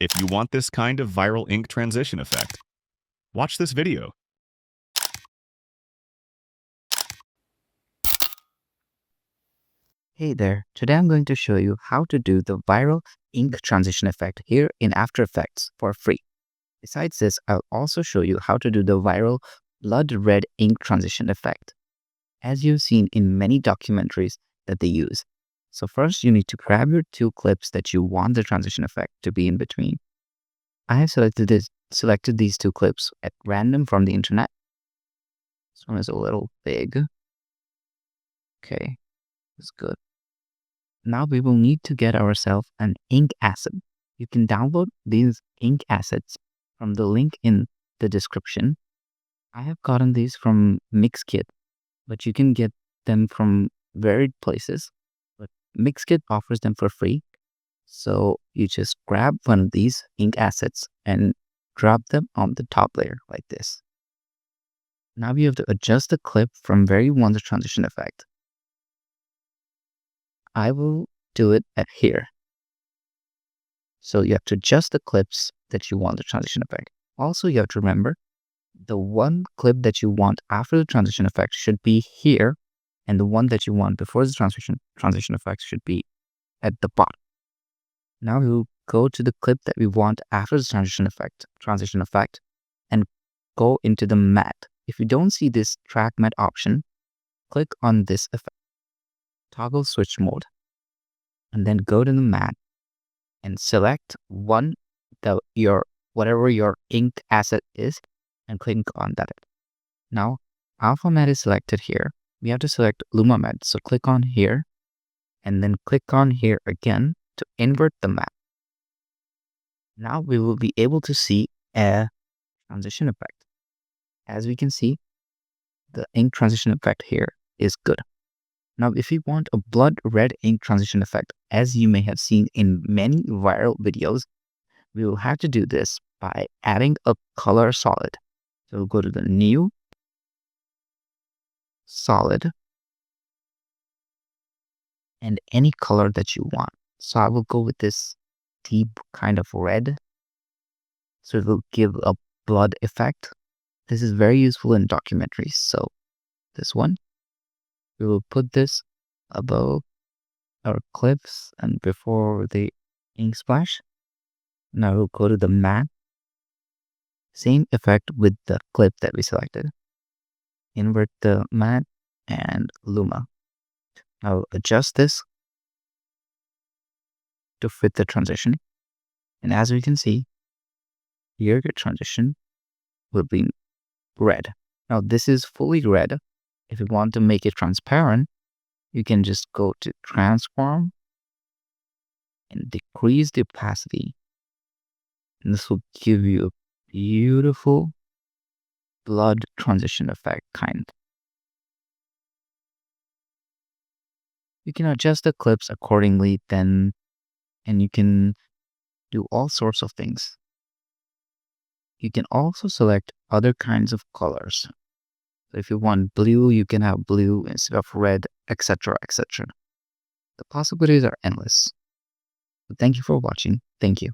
if you want this kind of viral ink transition effect. Watch this video. Hey there, today I'm going to show you how to do the viral ink transition effect here in After Effects for free. Besides this, I'll also show you how to do the viral blood red ink transition effect, as you've seen in many documentaries that they use. So first you need to grab your two clips that you want the transition effect to be in between. I have selected these two clips at random from the internet. This one is a little big. Okay, that's good. Now we will need to get ourselves an ink asset. You can download these ink assets from the link in the description. I have gotten these from Mixkit, but you can get them from varied places. But Mixkit offers them for free. So you just grab one of these ink assets and drop them on the top layer like this. Now you have to adjust the clip from where you want the transition effect. I will do it at here. So you have to adjust the clips that you want the transition effect. Also, you have to remember the one clip that you want after the transition effect should be here, and the one that you want before the transition effect should be at the bottom. Now we will go to the clip that we want after the transition effect, and go into the matte. If you don't see this track matte option, click on this effect, toggle switch mode, and then go to the matte and select whatever your ink asset is and click on that. Now alpha matte is selected here. We have to select Luma matte. So click on here and then click on here again to invert the matte. Now we will be able to see a transition effect. As we can see, the ink transition effect here is good. Now, if you want a blood red ink transition effect, as you may have seen in many viral videos, we will have to do this by adding a color solid. So we'll go to the new solid and any color that you want. So I will go with this deep kind of red. So it will give a blood effect. This is very useful in documentaries. So this one, we will put this above our clips and before the ink splash. Now we'll go to the matte. Same effect with the clip that we selected. Invert the matte and Luma. I'll adjust this to fit the transition. And as we can see, here your transition will be red. Now this is fully red. If you want to make it transparent, you can just go to transform and decrease the opacity. And this will give you a beautiful blood transition effect kind. You can adjust the clips accordingly then, and you can do all sorts of things. You can also select other kinds of colors. So if you want blue, you can have blue instead of red, etc., etc. The possibilities are endless. Thank you for watching. Thank you.